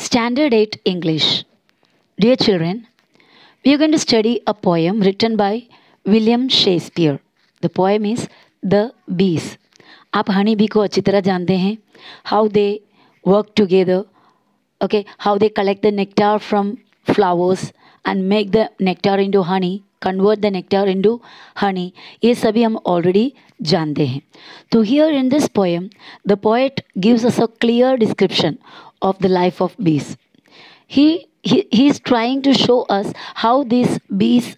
Standard 8 English. Dear children, we are going to study a poem written by William Shakespeare. The poem is The Bees. आप honey bee को अच्छी तरह जानते हैं. How they work together, okay, how they collect the nectar from flowers and make the nectar into honey, convert the nectar into honey. ये सभी हम already जानते हैं. तो here in this poem, the poet gives us a clear description of the life of bees. He is trying to show us how these bees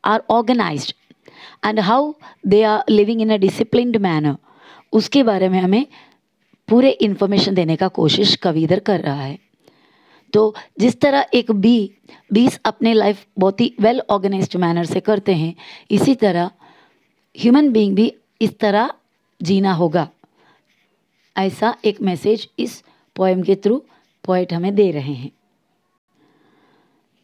are organized and how they are living in a disciplined manner. उसके बारे में हमें पूरे information देने का कोशिश कवि इधर कर रहा है. तो जिस तरह एक बीस अपने लाइफ बहुत ही वेल ऑर्गेनाइज्ड मैनर से करते हैं, इसी तरह ह्यूमन बीइंग भी इस तरह जीना होगा. ऐसा एक मैसेज इस पोएम के थ्रू पोएट हमें दे रहे हैं.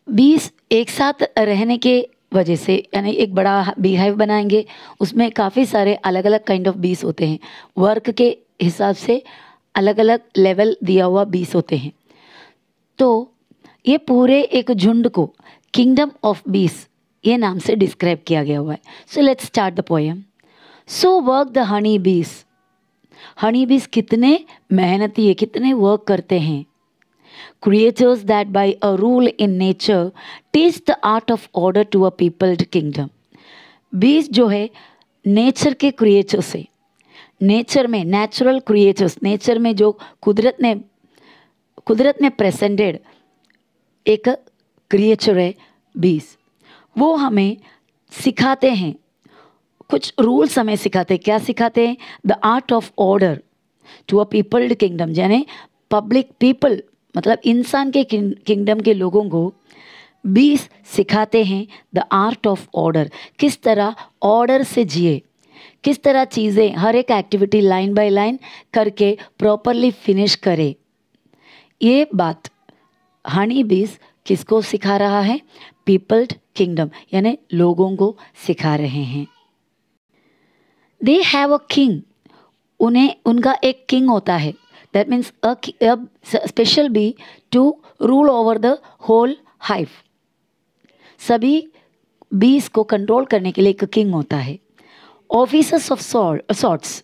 बीस एक साथ रहने के वजह से, यानी एक बड़ा बीहाइव बनाएंगे, उसमें काफ़ी सारे अलग अलग काइंड ऑफ बीस होते हैं. वर्क के हिसाब से अलग अलग लेवल दिया हुआ बीस होते हैं. तो ये पूरे एक झुंड को किंगडम ऑफ बीस ये नाम से डिस्क्राइब किया गया हुआ है. So let's start the poem. So work the honey बीस. हनी बीस कितने मेहनती है, कितने वर्क करते हैं. Creatures that by a rule in nature teach the art of order to a peopled kingdom. बीस जो है नेचर के क्रिएचर से, नेचर में नेचुरल क्रिएचर्स, नेचर में जो कुदरत में प्रेजेंटेड एक क्रिएचर है बीस. वो हमें सिखाते हैं, कुछ रूल्स हमें सिखाते हैं. क्या सिखाते हैं? The art of order to a peopled kingdom, यानी पब्लिक पीपल मतलब इंसान के किंगडम के लोगों को बीस सिखाते हैं द आर्ट ऑफ ऑर्डर. किस तरह ऑर्डर से जिए, किस तरह चीज़ें हर एक एक्टिविटी लाइन बाय लाइन करके प्रॉपरली फिनिश करे. ये बात हनी बीस किसको सिखा रहा है? पीपल्ड किंगडम यानी लोगों को सिखा रहे हैं. They have a king. उन्हें उनका एक किंग होता है. That means a special bee to rule over the whole hive. सभी bees को कंट्रोल करने के लिए एक किंग होता है. Officers of sorts.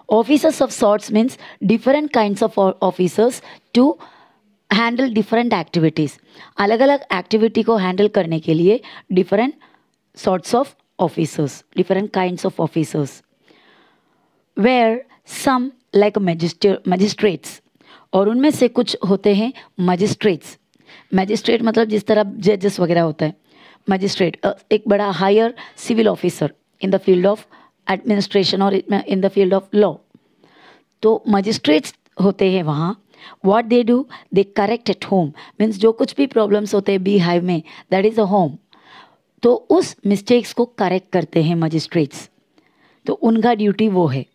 Officers of sorts means different kinds of officers to handle different activities. अलग अलग एक्टिविटी को हैंडल करने के लिए different sorts of officers, different kinds of officers. Where some like magistrates, और उनमें से कुछ होते हैं मजिस्ट्रेट्स. मजिस्ट्रेट मतलब जिस तरह जजेस वगैरह होता है. मजिस्ट्रेट एक बड़ा higher civil officer in the field of administration और in the field of law. तो मजिस्ट्रेट्स होते हैं वहाँ. What they do? They correct at home. Means जो कुछ भी प्रॉब्लम्स होते हैं बी हाइव में, दैट इज़ अ होम. तो उस मिस्टेक्स को करेक्ट करते हैं मजिस्ट्रेट्स. तो उनका ड्यूटी वो है.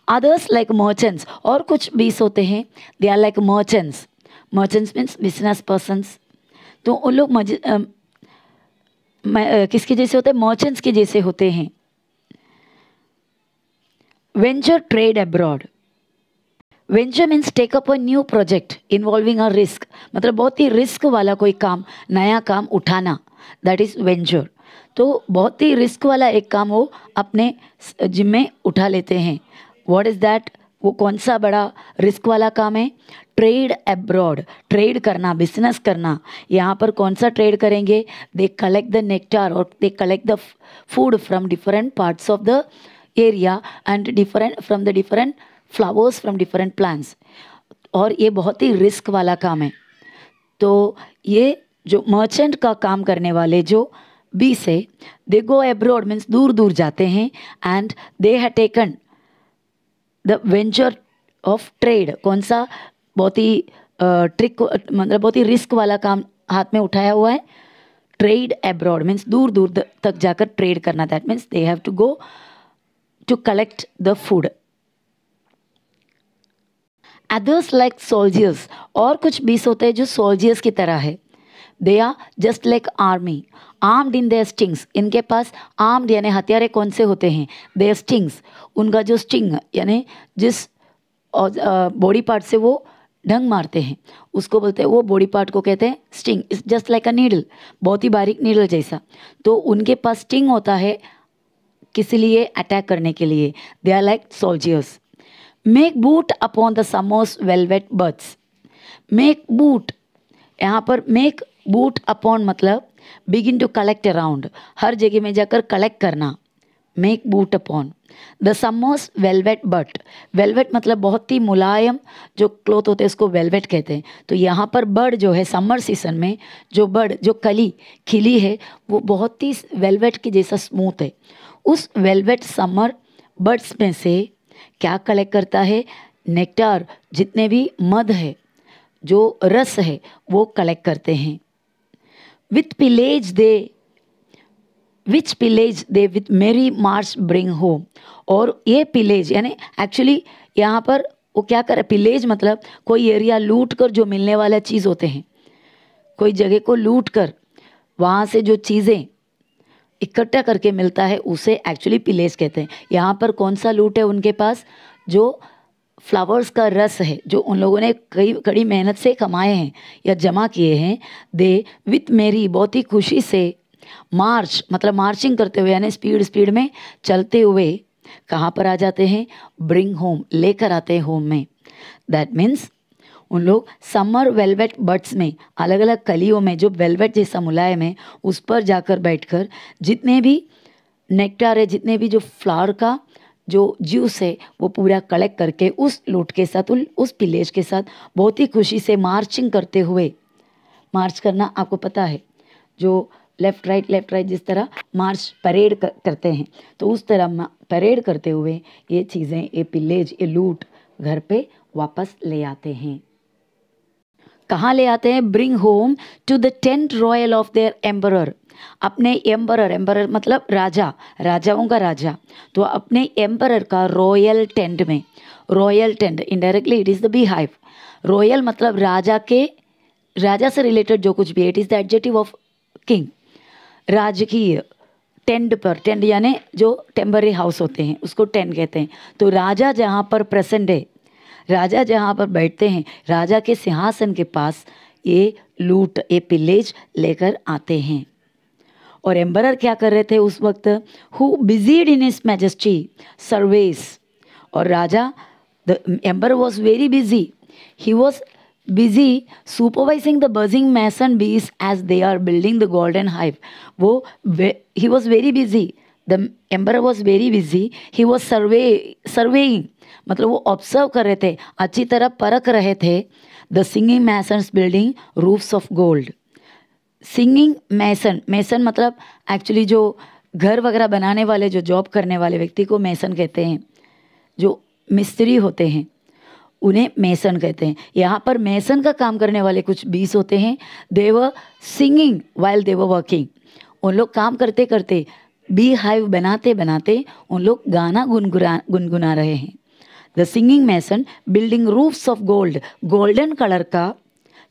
अदर्स लाइक मर्चेंट्स, और कुछ बीस होते हैं they are like merchants. Merchants means business persons. तो उन लोग किसके जैसे होते हैं? मर्चेंट्स के जैसे होते हैं. Venture trade abroad. Venture means take up a new project involving a risk, मतलब बहुत ही रिस्क वाला कोई काम, नया काम उठाना, दैट इज़ वेंचर. तो बहुत ही रिस्क वाला एक काम वो अपने जिम्मे उठा लेते हैं. What is that? वो कौन सा बड़ा रिस्क वाला काम है? Trade abroad. ट्रेड करना, बिजनेस करना. यहाँ पर कौन सा ट्रेड करेंगे? दे कलेक्ट द नेक्टार और दे collect the food from different parts of the area and different flowers from different plants. और ये बहुत ही रिस्क वाला काम है. तो ये जो मर्चेंट का काम करने वाले जो बी से, दे गो अब्रॉड मीन्स दूर दूर जाते हैं. And they have taken the venture of trade. कौन सा? बहुत ही ट्रिक मतलब बहुत ही रिस्क वाला काम हाथ में उठाया हुआ है. ट्रेड अब्रॉड मीन्स दूर दूर तक जाकर ट्रेड करना. That means they have to go to collect the food. Others like soldiers, और कुछ बीस होते हैं जो सोल्जर्स की तरह है. They are just like army, armed in their stings. इनके पास आर्म्ड यानी हथियारे कौन से होते हैं? Their stings. उनका जो स्टिंग यानी जिस बॉडी पार्ट से वो डंग मारते हैं उसको बोलते हैं, वो बॉडी पार्ट को कहते हैं sting. It's just like a needle, बहुत ही बारीक नीडल जैसा। तो उनके पास स्टिंग होता है किसी लिए, अटैक करने के लिए। They are like soldiers. Make boot upon the summer's velvet birds. Make boot, यहाँ पर मेक बूट अपॉन मतलब बिगिन टू कलेक्ट अराउंड, हर जगह में जाकर कलेक्ट करना। Make boot upon the summer's velvet but, velvet मतलब बहुत ही मुलायम जो क्लोथ होते हैं उसको वेलवेट कहते हैं। तो यहाँ पर बर्ड जो है समर सीजन में जो बर्ड जो कली खिली है वो बहुत ही वेलवेट की जैसा स्मूथ है। उस वेलवेट समर बर्ड्स में से क्या कलेक्ट करता है? नेक्टार, जितने भी मध है जो रस है वो कलेक्ट करते हैं। With pillage they, which pillage they with मेरी मार्च ब्रिंग होम। और ये पिलेज यानी एक्चुअली यहाँ पर वो क्या करे, पिलेज मतलब कोई एरिया लूट कर जो मिलने वाला चीज़ होते हैं, कोई जगह को लूट कर वहाँ से जो चीज़ें इकट्ठा करके मिलता है उसे एक्चुअली पिलेज कहते हैं। यहाँ पर कौन सा लूट है उनके पास? जो फ्लावर्स का रस है जो उन लोगों ने कई कड़ी मेहनत से कमाए हैं या जमा किए हैं। दे विथ मेरी, बहुत ही खुशी से, मार्च मतलब मार्चिंग करते हुए यानी स्पीड स्पीड में चलते हुए कहाँ पर आ जाते हैं? ब्रिंग होम, लेकर आते हैं होम में। दैट मीन्स उन लोग समर वेलवेट बर्ड्स में, अलग अलग कलियों में जो वेलवेट जैसा मुलायम है उस पर जाकर बैठकर जितने भी नेक्टार है, जितने भी जो फ्लावर का जो जूस है वो पूरा कलेक्ट करके उस लूट के साथ, उस पिलेज के साथ बहुत ही खुशी से मार्चिंग करते हुए, मार्च करना आपको पता है, जो लेफ़्ट राइट जिस तरह मार्च परेड करते हैं तो उस तरह परेड करते हुए ये चीज़ें, ये पिलेज, ये लूट घर पे वापस ले आते हैं। कहाँ ले आते हैं? Bring home to the tent royal of their emperor. अपने एम्परर, एम्परर मतलब राजा, राजाओं का राजा, तो अपने एम्परर का रॉयल टेंट में, royal tent indirectly it is the beehive. Royal मतलब राजा के, राजा से रिलेटेड जो कुछ भी, it is the adjective of king. राजकीय टेंट पर, टेंट यानी जो टेम्पररी हाउस होते हैं उसको टेंट कहते हैं। तो राजा जहाँ पर प्रेजेंट है, राजा जहाँ पर बैठते हैं, राजा के सिंहासन के पास ये लूट, ये पिलेज लेकर आते हैं। और एम्परर क्या कर रहे थे उस वक्त? Who busied in his majesty's service. और राजा, the emperor was very busy, he was busy supervising the buzzing mason bees as they are building the golden hive. He was very busy. The emperor was very busy. He was surveying मतलब वो observe कर रहे थे, अच्छी तरह परख रहे थे। The singing masons building roofs of gold. Singing mason, mason मतलब एक्चुअली जो घर वगैरह बनाने वाले, जो जॉब करने वाले व्यक्ति को मैसन कहते हैं। जो मिस्त्री होते हैं उन्हें मेसन कहते हैं। यहाँ पर मेसन का काम करने वाले कुछ बीस होते हैं। They were singing while they were working. उन लोग काम करते करते, बी हाइव बनाते बनाते उन लोग गाना गुनगुना रहे हैं। The singing mason building roofs of gold, golden colour का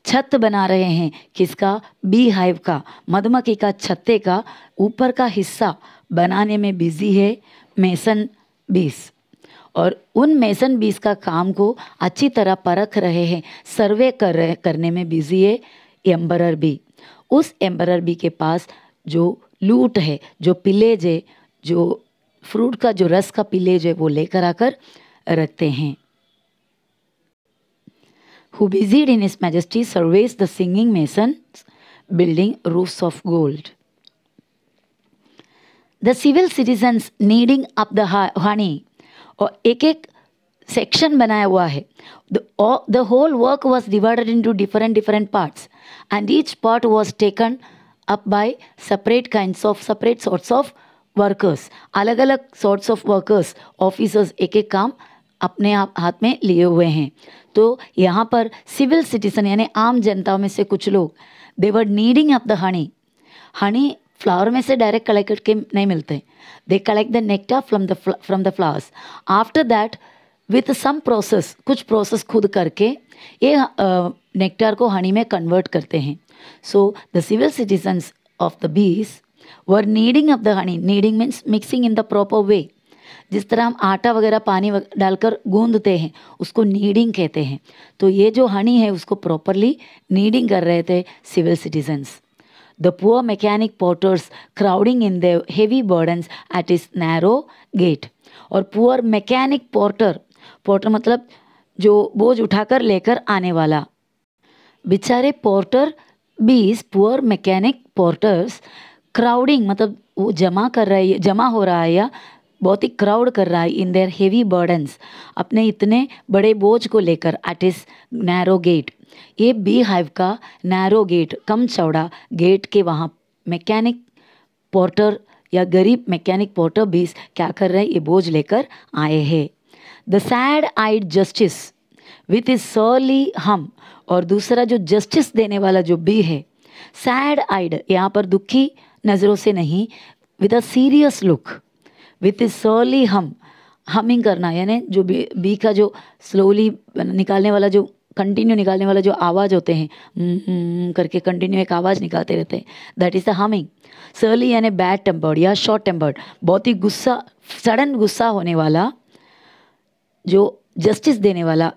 छत बना रहे हैं। किसका? बी हाइव का, मधुमक्खी का छत्ते का ऊपर का हिस्सा बनाने में बिजी है मेसन बीस। और उन मेसन बीस का काम को अच्छी तरह परख रहे हैं, सर्वे करने में बिजी है एम्परर बी। उस एम्परर बी के पास जो लूट है, जो पिलेज है, जो फ्रूट का जो रस का पिलेज है वो लेकर आकर रखते हैं। Who busied in his majesty surveys the singing masons building roofs of gold. The civil citizens kneading up the honey. और एक एक सेक्शन बनाया हुआ है। The whole work was divided into different parts and each part was taken up by separate sorts of workers. अलग अलग sorts of workers, officers एक एक काम अपने हाथ में लिए हुए हैं। तो यहाँ पर सिविल सिटीजन यानी आम जनता में से कुछ लोग, they were kneading up the honey. Honey flower में से डायरेक्ट कलेक्ट करके नहीं मिलते। They collect the nectar from the flowers. After that with some process, कुछ प्रोसेस खुद करके ये नेक्टार को हनी में कन्वर्ट करते हैं। So the civil citizens of the bees were kneading of the honey. Kneading means mixing in the proper way. जिस तरह हम आटा वगैरह पानी डालकर गूंदते हैं उसको नीडिंग कहते हैं। तो ये जो हनी है उसको प्रॉपरली नीडिंग कर रहे थे civil citizens. The poor mechanic porters crowding in the heavy burdens at his narrow gate. और पुअर मैकेनिक पोर्टर, पोर्टर मतलब जो बोझ उठाकर लेकर आने वाला, बेचारे पोर्टर बीस, पुअर मैकेनिक पोर्टर्स, क्राउडिंग मतलब वो जमा कर रहा है, जमा हो रहा है या बहुत ही क्राउड कर रहा है इन देयर हेवी बर्डन्स, अपने इतने बड़े बोझ को लेकर एट इस नैरो गेट। ये बी हाइव का नैरो गेट, कम चौड़ा गेट के वहाँ मैकेनिक पोर्टर या गरीब मैकेनिक पोर्टर बीस क्या कर रहे हैं, ये बोझ लेकर आए हैं। The sad eyed justice with his surly hum, और दूसरा जो जस्टिस देने वाला जो बी है, सैड आइड यहाँ पर दुखी नज़रों से नहीं, with a serious look, with his surly हम, हमिंग करना यानी जो बी का जो स्लोली निकालने वाला जो कंटिन्यू निकालने वाला जो आवाज़ होते हैं करके कंटिन्यू एक आवाज़ निकालते रहते हैं, that is the humming. Surely यानी बैड टेम्पर्ड या शॉर्ट टेम्पर्ड, बहुत ही गुस्सा, सडन गुस्सा होने वाला जो जस्टिस देने वाला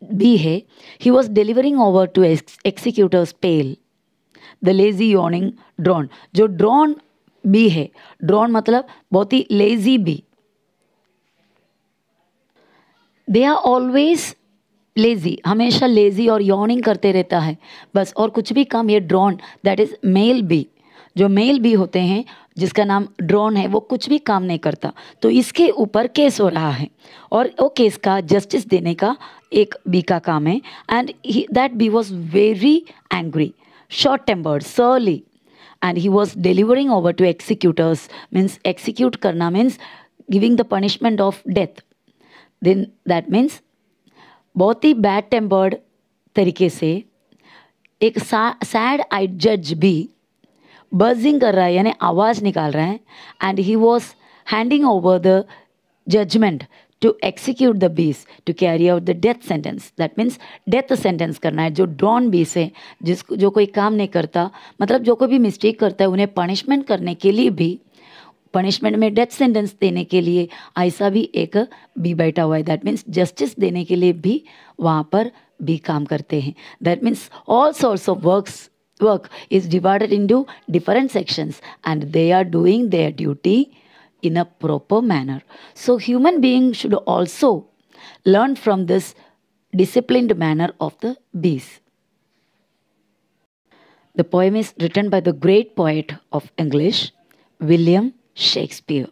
बी है। He was delivering over to executors pale the lazy yawning drone. जो ड्रोन बी है, ड्रोन मतलब बहुत ही lazy bee, they are always lazy, हमेशा लेजी और यॉर्निंग करते रहता है बस, और कुछ भी काम, ये drone that is male bee, जो मेल बी होते हैं जिसका नाम ड्रोन है वो कुछ भी काम नहीं करता। तो इसके ऊपर केस हो रहा है और वो केस का जस्टिस देने का एक बी का काम है। And that bee was very angry, short tempered, surly, and he was delivering over to executors, means execute करना means giving the punishment of death. Then that means बहुत ही बैड टेम्पर्ड तरीके से एक सैड आइड जज भी बजिंग कर रहा है यानी आवाज़ निकाल रहा है, and he was handing over the judgment to execute the bees to carry out the death sentence. That means death sentence करना है। जो ड्रॉन बीस है, जो कोई काम नहीं करता, मतलब जो कोई भी मिस्टेक करता है उन्हें पनिशमेंट करने के लिए भी, पनिशमेंट में डेथ सेंटेंस देने के लिए ऐसा भी एक बी बैठा हुआ है। दैट मीन्स जस्टिस देने के लिए भी वहाँ पर बी काम करते हैं। That means all sorts of work is divided into different sections and they are doing their duty in a proper manner. So human beings should also learn from this disciplined manner of the bees. The poem is written by the great poet of English, William Shakespeare.